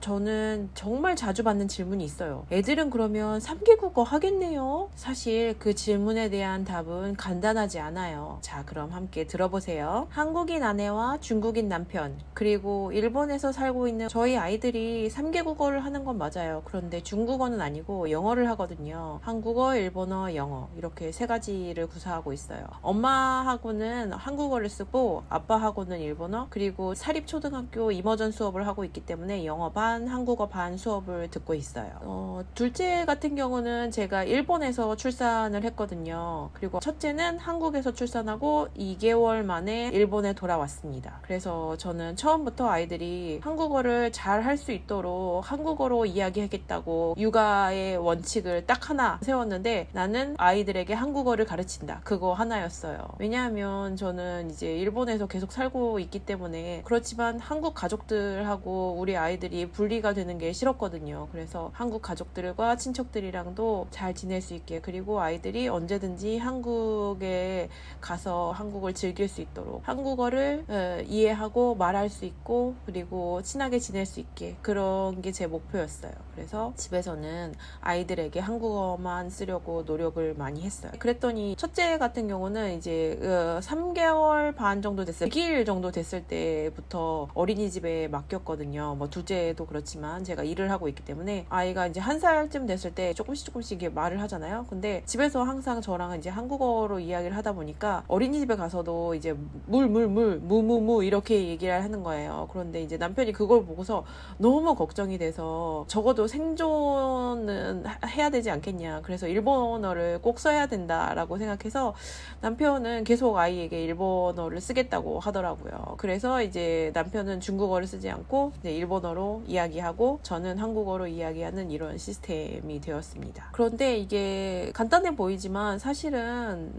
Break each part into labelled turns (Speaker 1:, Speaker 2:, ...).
Speaker 1: 저는 정말 자주 받는 질문이 있어요. 애들은 그러면 3개 국어 하겠네요? 사실 그 질문에 대한 답은 간단하지 않아요. 자, 그럼 함께 들어보세요. 한국인 아내와 중국인 남편, 그리고 일본에서 살고 있는 저희 아이들이 3개 국어를 하는 건 맞아요. 그런데 중국어는 아니고 영어를 하거든요. 한국어, 일본어, 영어 이렇게 세 가지를 구사하고 있어요. 엄마하고는 한국어를 쓰고 아빠하고는 일본어, 그리고 사립초등학교 이머전 수업을 하고 있기 때문에 영어 반, 한국어 반 수업을 듣고 있어요. 둘째 같은 경우는 제가 일본에서 출산을 했거든요. 그리고 첫째는 한국에서 출산하고 2개월 만에 일본에 돌아왔습니다. 그래서 저는 처음부터 아이들이 한국어를 잘 할 수 있도록 한국어로 이야기하겠다고 육아의 원칙을 딱 하나 세웠는데, 나는 아이들에게 한국어를 가르친다. 그거 하나였어요. 왜냐하면 저는 이제 일본에서 계속 살고 있기 때문에, 그렇지만 한국 가족들하고 우리 아이들이 분리가 되는 게 싫었거든요. 그래서 한국 가족들과 친척들이랑도 잘 지낼 수 있게, 그리고 아이들이 언제든지 한국에 가서 한국을 즐길 수 있도록 한국어를 이해하고 말할 수 있고, 그리고 친하게 지낼 수 있게, 그런 게 제 목표였어요. 그래서 집에서는 아이들에게 한국어만 쓰려고 노력을 많이 했어요. 그랬더니 첫째 같은 경우는 이제 3개월 반 정도 됐어요. 100일 정도 됐을 때부터 어린이집에 맡겼거든요. 뭐 둘째도 그렇지만 제가 일을 하고 있기 때문에 아이가 이제 1살쯤 됐을 때 조금씩 이게 말을 하잖아요. 근데 집에서 항상 저랑 이제 한국어로 이야기를 하다 보니까 어린이집에 가서도 이제 무무무 이렇게 얘기를 하는 거예요. 그런데 이제 남편이 그걸 보고서 너무 걱정이 돼서 적어도 생존은 해야 되지 않겠냐. 그래서 일본어를 꼭 써야 된다라고 생각해서 남편은 계속 아이에게 일본어를 쓰겠다고 하더라고요. 그래서 이제 남편은 중국어를 쓰지 않고 이제 일본어로 이야기하고 저는 한국어로 이야기하는 이런 시스템이 되었습니다. 그런데 이게 간단해 보이지만 사실은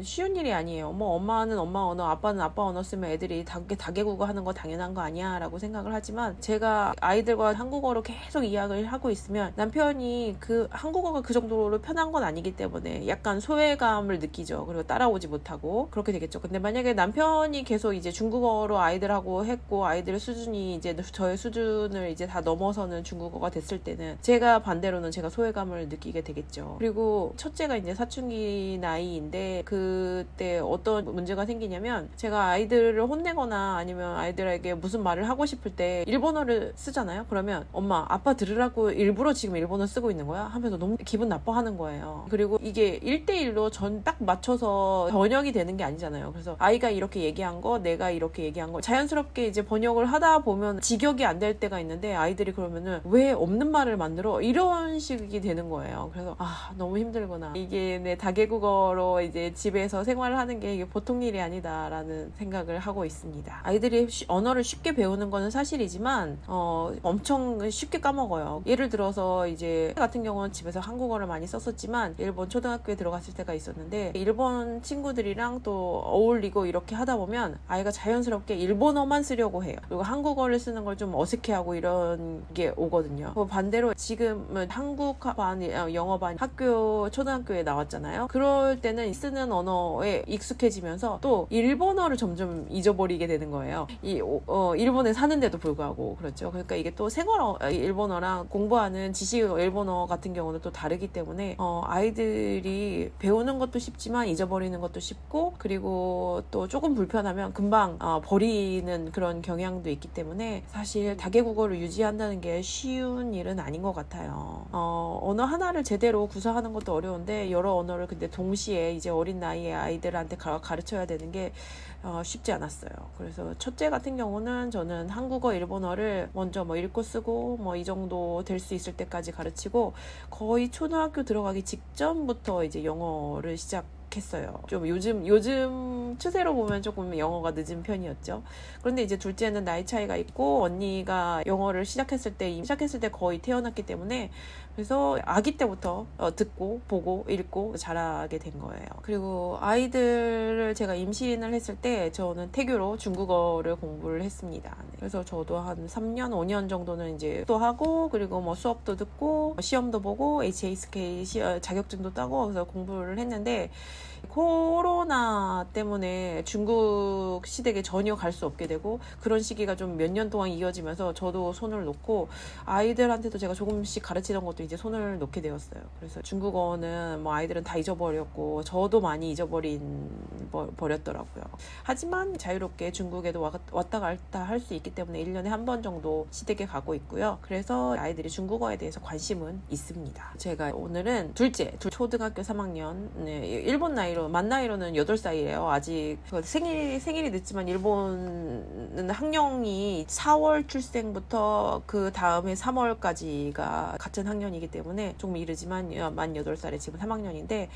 Speaker 1: 쉬운 일이 아니에요. 뭐 엄마는 엄마 언어, 아빠는 아빠 언어 쓰면 애들이 다개국어 하는 거 당연한 거 아니야 라고 생각을 하지만, 제가 아이들과 한국어로 계속 이야기를 하고 있으면 남편이 그 한국어가 그 정도로 편한 건 아니기 때문에 약간 소외감을 느끼죠. 그리고 따라오지 못하고 그렇게 되겠죠. 근데 만약에 남편이 계속 이제 중국어로 아이들하고 했고 아이들의 수준이 이제 저의 수준을 이제 다 넘어서는 중국어가 됐을 때는 제가 반대로는 제가 소외감을 느끼게 되겠죠. 그리고 첫째가 이제 사춘기 나이인데, 그때 어떤 문제가 생기냐면, 제가 아이들을 혼내거나 아니면 아이들에게 무슨 말을 하고 싶을 때 일본어를 쓰잖아요. 그러면 엄마, 아빠 들으라고 일부러 지금 일본어 쓰고 있는 거야? 하면서 너무 기분 나빠하는 거예요. 그리고 이게 1대1로 전 딱 맞춰서 번역이 되는 게 아니잖아요. 그래서 아이가 이렇게 얘기한 거, 내가 이렇게 얘기한 거 자연스럽게 이제 번역을 하다 보면 직역이 안 될 때가 있는데, 아이들이 그러면은 왜 없는 말을 만들어? 이런 식이 되는 거예요. 그래서 너무 힘들구나. 이게 내 다개국어로 이제 집에서 생활을 하는 게 이게 보통 일이 아니다라는 생각을 하고 있습니다. 아이들이 언어를 쉽게 배우는 거는 사실이지만 엄청 쉽게 까먹어요. 예를 들어서 이제 같은 경우는 집에서 한국어를 많이 썼었지만 일본 초등학교에 들어갔을 때가 있었는데, 일본 친구들이랑 또 어울리고 이렇게 하다 보면 아이가 자연스럽게 일본어만 쓰려고 해요. 그리고 한국어를 쓰는 걸 좀 어색해하고 이런 게 오거든요. 반대로 지금은 한국 반, 영어 반 초등학교에 나왔잖아요. 그럴 때는 쓰는 언어에 익숙해지면서 또 일본어를 점점 잊어버리게 되는 거예요. 일본에 사는데도 불구하고. 그렇죠. 그러니까 이게 또 일본어랑 공부하는 지식 일본어 같은 경우는 또 다르기 때문에 아이들이 배우는 것도 쉽지만 잊어버리는 것도 쉽고, 그리고 또 조금 불편하면 금방 버리는 그런 경향도 있기 때문에 사실 다개국어를 유지한다는 게 쉬운 일은 아닌 것 같아요. 언어 하나를 제대로 구사하는 것도 어려운데, 여러 언어를 근데 동시에 이제 어린 나이에 아이들한테 가르쳐야 되는 게 쉽지 않았어요. 그래서 첫째 같은 경우는 저는 한국어, 일본어를 먼저 뭐 읽고 쓰고 뭐 이 정도 될 수 있을 때까지 가르치고, 거의 초등학교 들어가기 직전부터 이제 영어를 했어요. 좀 요즘 추세로 보면 조금 영어가 늦은 편이었죠. 그런데 이제 둘째는 나이 차이가 있고, 언니가 영어를 시작했을 때 거의 태어났기 때문에, 그래서 아기 때부터 듣고 보고 읽고 잘하게 된 거예요. 그리고 아이들을 제가 임신을 했을 때 저는 태교로 중국어를 공부를 했습니다. 그래서 저도 한 3년 5년 정도는 이제 또 하고, 그리고 뭐 수업도 듣고 시험도 보고 HSK 자격증도 따고, 그래서 공부를 했는데, 코로나 때문에 중국 시댁에 전혀 갈 수 없게 되고 그런 시기가 좀 몇 년 동안 이어지면서 저도 손을 놓고 아이들한테도 제가 조금씩 가르치던 것도 이제 손을 놓게 되었어요. 그래서 중국어는 뭐 아이들은 다 잊어버렸고 저도 많이 버렸더라고요. 하지만 자유롭게 중국에도 왔다 갔다 할 수 있기 때문에 1년에 한 번 정도 시댁에 가고 있고요. 그래서 아이들이 중국어에 대해서 관심은 있습니다. 제가 오늘은 둘째, 초등학교 3학년, 일본 나이로, 만 나이로는 8살이에요. 아직 생일이 늦지만 일본은 학령이 4월 출생부터 그 다음에 3월까지가 같은 학년이기 때문에 조금 이르지만 만 8살에 지금 3학년인데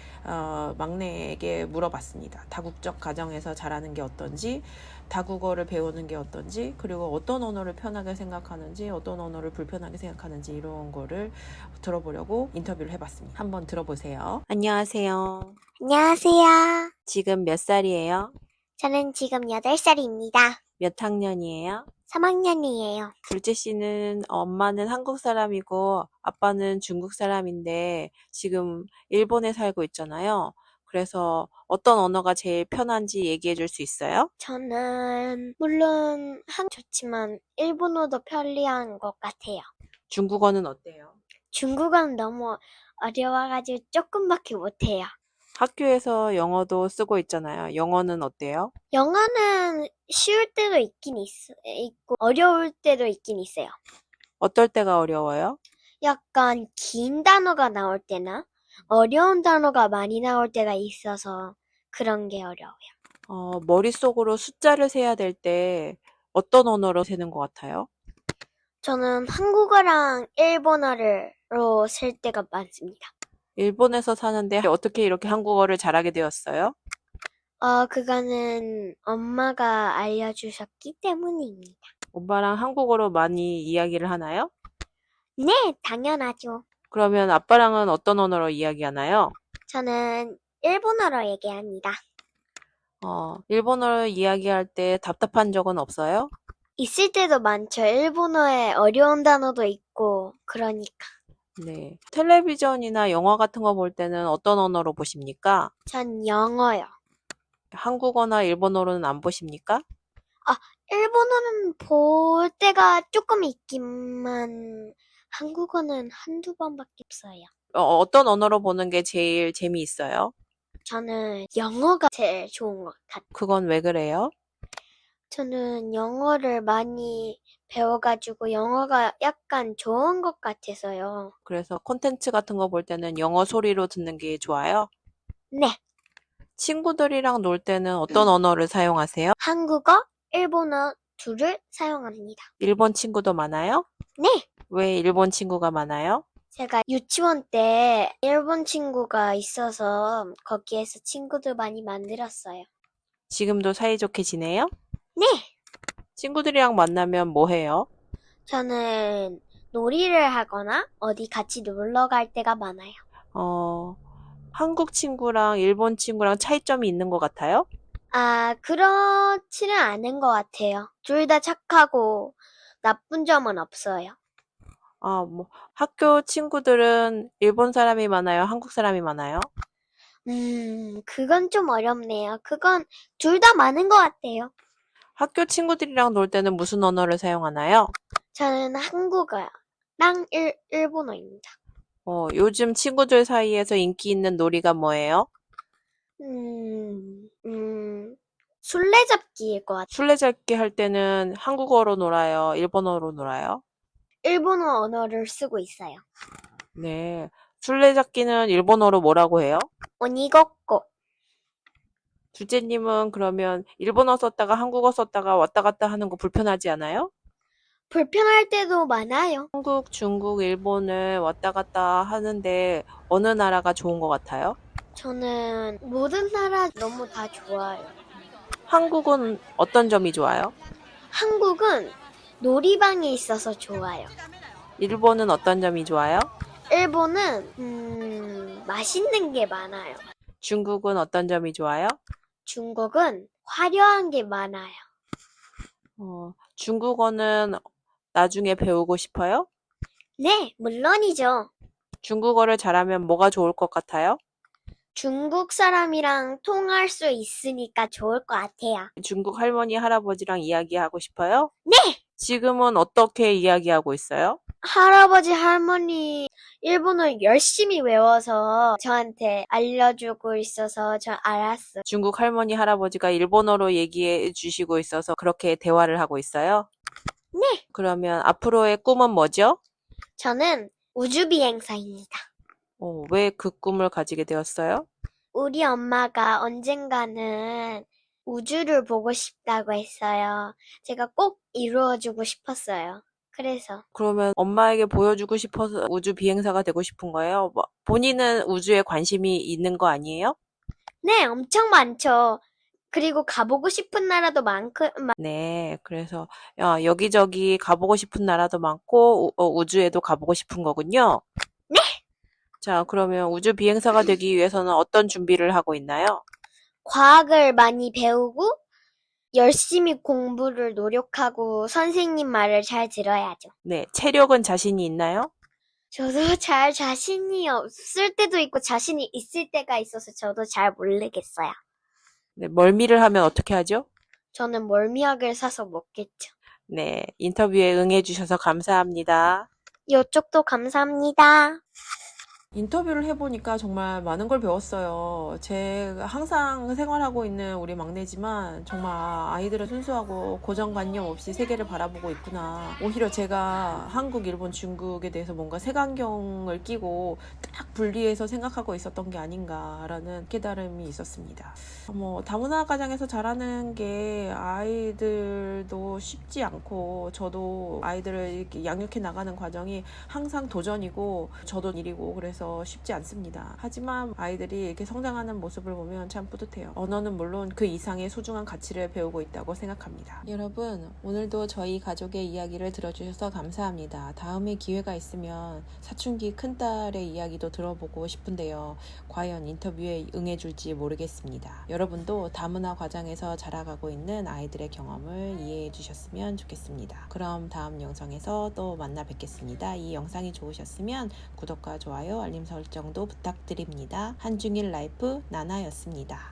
Speaker 1: 막내에게 물어봤습니다. 다국적 가정에서 자라는 게 어떤지, 다국어를 배우는 게 어떤지, 그리고 어떤 언어를 편하게 생각하는지, 어떤 언어를 불편하게 생각하는지 이런 거를 들어보려고 인터뷰를 해봤습니다. 한번 들어보세요. 안녕하세요.
Speaker 2: 안녕하세요.
Speaker 1: 지금 몇 살이에요?
Speaker 2: 저는 지금 8살입니다.
Speaker 1: 몇 학년이에요?
Speaker 2: 3학년이에요.
Speaker 1: 둘째 씨는 엄마는 한국 사람이고 아빠는 중국 사람인데 지금 일본에 살고 있잖아요. 그래서 어떤 언어가 제일 편한지 얘기해 줄 수 있어요?
Speaker 2: 저는 물론 한국 좋지만 일본어도 편리한 것 같아요.
Speaker 1: 중국어는 어때요?
Speaker 2: 중국어는 너무 어려워가지고 조금밖에 못해요.
Speaker 1: 학교에서 영어도 쓰고 있잖아요. 영어는 어때요?
Speaker 2: 영어는 쉬울 때도 있고 어려울 때도 있긴 있어요.
Speaker 1: 어떨 때가 어려워요?
Speaker 2: 약간 긴 단어가 나올 때나 어려운 단어가 많이 나올 때가 있어서 그런 게 어려워요.
Speaker 1: 머릿속으로 숫자를 세야 될 때 어떤 언어로 세는 것 같아요?
Speaker 2: 저는 한국어랑 일본어로 쓸 때가 많습니다.
Speaker 1: 일본에서 사는데 어떻게 이렇게 한국어를 잘하게 되었어요?
Speaker 2: 그거는 엄마가 알려주셨기 때문입니다.
Speaker 1: 엄마랑 한국어로 많이 이야기를 하나요?
Speaker 2: 네, 당연하죠.
Speaker 1: 그러면 아빠랑은 어떤 언어로 이야기하나요?
Speaker 2: 저는 일본어로 얘기합니다.
Speaker 1: 일본어로 이야기할 때 답답한 적은 없어요?
Speaker 2: 있을 때도 많죠. 일본어에 어려운 단어도 있고 그러니까.
Speaker 1: 네. 텔레비전이나 영화 같은 거 볼 때는 어떤 언어로 보십니까?
Speaker 2: 전 영어요.
Speaker 1: 한국어나 일본어로는 안 보십니까?
Speaker 2: 일본어는 볼 때가 조금 있기만 한국어는 한두 번밖에 없어요.
Speaker 1: 어떤 언어로 보는 게 제일 재미있어요?
Speaker 2: 저는 영어가 제일 좋은 것 같아요.
Speaker 1: 그건 왜 그래요?
Speaker 2: 저는 영어를 많이 배워가지고 영어가 약간 좋은 것 같아서요.
Speaker 1: 그래서 콘텐츠 같은 거 볼 때는 영어 소리로 듣는 게 좋아요?
Speaker 2: 네,
Speaker 1: 친구들이랑 놀 때는 어떤 언어를 사용하세요?
Speaker 2: 한국어, 일본어 둘을 사용합니다.
Speaker 1: 일본 친구도 많아요?
Speaker 2: 네,
Speaker 1: 왜 일본 친구가 많아요?
Speaker 2: 제가 유치원 때 일본 친구가 있어서 거기에서 친구들 많이 만들었어요.
Speaker 1: 지금도 사이좋게 지내요?
Speaker 2: 네,
Speaker 1: 친구들이랑 만나면 뭐 해요?
Speaker 2: 저는 놀이를 하거나 어디 같이 놀러 갈 때가 많아요.
Speaker 1: 한국 친구랑 일본 친구랑 차이점이 있는 것 같아요?
Speaker 2: 그렇지는 않은 것 같아요. 둘 다 착하고 나쁜 점은 없어요.
Speaker 1: 학교 친구들은 일본 사람이 많아요? 한국 사람이 많아요?
Speaker 2: 그건 좀 어렵네요. 그건 둘 다 많은 것 같아요.
Speaker 1: 학교 친구들이랑 놀 때는 무슨 언어를 사용하나요?
Speaker 2: 저는 한국어랑 일본어입니다.
Speaker 1: 요즘 친구들 사이에서 인기 있는 놀이가 뭐예요?
Speaker 2: 술래잡기일 것 같아요.
Speaker 1: 술래잡기 할 때는 한국어로 놀아요? 일본어로 놀아요?
Speaker 2: 일본어 언어를 쓰고 있어요.
Speaker 1: 네. 술래잡기는 일본어로 뭐라고 해요?
Speaker 2: 오니고꼬.
Speaker 1: 둘째님은 그러면 일본어 썼다가 한국어 썼다가 왔다 갔다 하는 거 불편하지 않아요?
Speaker 2: 불편할 때도 많아요.
Speaker 1: 한국, 중국, 일본을 왔다 갔다 하는데 어느 나라가 좋은 것 같아요?
Speaker 2: 저는 모든 나라 너무 다 좋아요.
Speaker 1: 한국은 어떤 점이 좋아요?
Speaker 2: 한국은 놀이방이 있어서 좋아요.
Speaker 1: 일본은 어떤 점이 좋아요?
Speaker 2: 일본은 맛있는 게 많아요.
Speaker 1: 중국은 어떤 점이 좋아요?
Speaker 2: 중국은 화려한 게 많아요.
Speaker 1: 중국어는 나중에 배우고 싶어요?
Speaker 2: 네, 물론이죠.
Speaker 1: 중국어를 잘하면 뭐가 좋을 것 같아요?
Speaker 2: 중국 사람이랑 통할 수 있으니까 좋을 것 같아요.
Speaker 1: 중국 할머니, 할아버지랑 이야기하고 싶어요?
Speaker 2: 네!
Speaker 1: 지금은 어떻게 이야기하고 있어요?
Speaker 2: 할아버지, 할머니 일본어 열심히 외워서 저한테 알려주고 있어서 저 알았어요.
Speaker 1: 중국 할머니, 할아버지가 일본어로 얘기해 주시고 있어서 그렇게 대화를 하고 있어요?
Speaker 2: 네!
Speaker 1: 그러면 앞으로의 꿈은 뭐죠?
Speaker 2: 저는 우주비행사입니다.
Speaker 1: 왜 그 꿈을 가지게 되었어요?
Speaker 2: 우리 엄마가 언젠가는 우주를 보고 싶다고 했어요. 제가 꼭 이루어주고 싶었어요. 그래서.
Speaker 1: 그러면 엄마에게 보여주고 싶어서 우주 비행사가 되고 싶은 거예요? 본인은 우주에 관심이 있는 거 아니에요?
Speaker 2: 네, 엄청 많죠. 그리고 가보고 싶은 나라도
Speaker 1: 네, 그래서 여기저기 가보고 싶은 나라도 많고 우주에도 가보고 싶은 거군요.
Speaker 2: 네!
Speaker 1: 자, 그러면 우주 비행사가 되기 위해서는 어떤 준비를 하고 있나요?
Speaker 2: 과학을 많이 배우고 열심히 공부를 노력하고 선생님 말을 잘 들어야죠.
Speaker 1: 네, 체력은 자신이 있나요?
Speaker 2: 저도 잘 자신이 없을 때도 있고 자신이 있을 때가 있어서 저도 잘 모르겠어요.
Speaker 1: 네, 멀미를 하면 어떻게 하죠?
Speaker 2: 저는 멀미약을 사서 먹겠죠.
Speaker 1: 네, 인터뷰에 응해주셔서 감사합니다.
Speaker 2: 이쪽도 감사합니다.
Speaker 1: 인터뷰를 해보니까 정말 많은 걸 배웠어요. 제가 항상 생활하고 있는 우리 막내지만 정말 아이들은 순수하고 고정관념 없이 세계를 바라보고 있구나. 오히려 제가 한국, 일본, 중국에 대해서 뭔가 색안경을 끼고 딱 분리해서 생각하고 있었던 게 아닌가라는 깨달음이 있었습니다. 다문화 가정에서 자라는 게 아이들도 쉽지 않고 저도 아이들을 이렇게 양육해 나가는 과정이 항상 도전이고 저도 일이고 그래서 쉽지 않습니다. 하지만 아이들이 이렇게 성장하는 모습을 보면 참 뿌듯해요. 언어는 물론 그 이상의 소중한 가치를 배우고 있다고 생각합니다. 여러분, 오늘도 저희 가족의 이야기를 들어주셔서 감사합니다. 다음에 기회가 있으면 사춘기 큰딸의 이야기도 들어보고 싶은데요. 과연 인터뷰에 응해줄지 모르겠습니다. 여러분도 다문화 과정에서 자라가고 있는 아이들의 경험을 이해해 주셨으면 좋겠습니다. 그럼 다음 영상에서 또 만나 뵙겠습니다. 이 영상이 좋으셨으면 구독과 좋아요, 알림 설정도 부탁드립니다. 한중일 라이프 나나였습니다.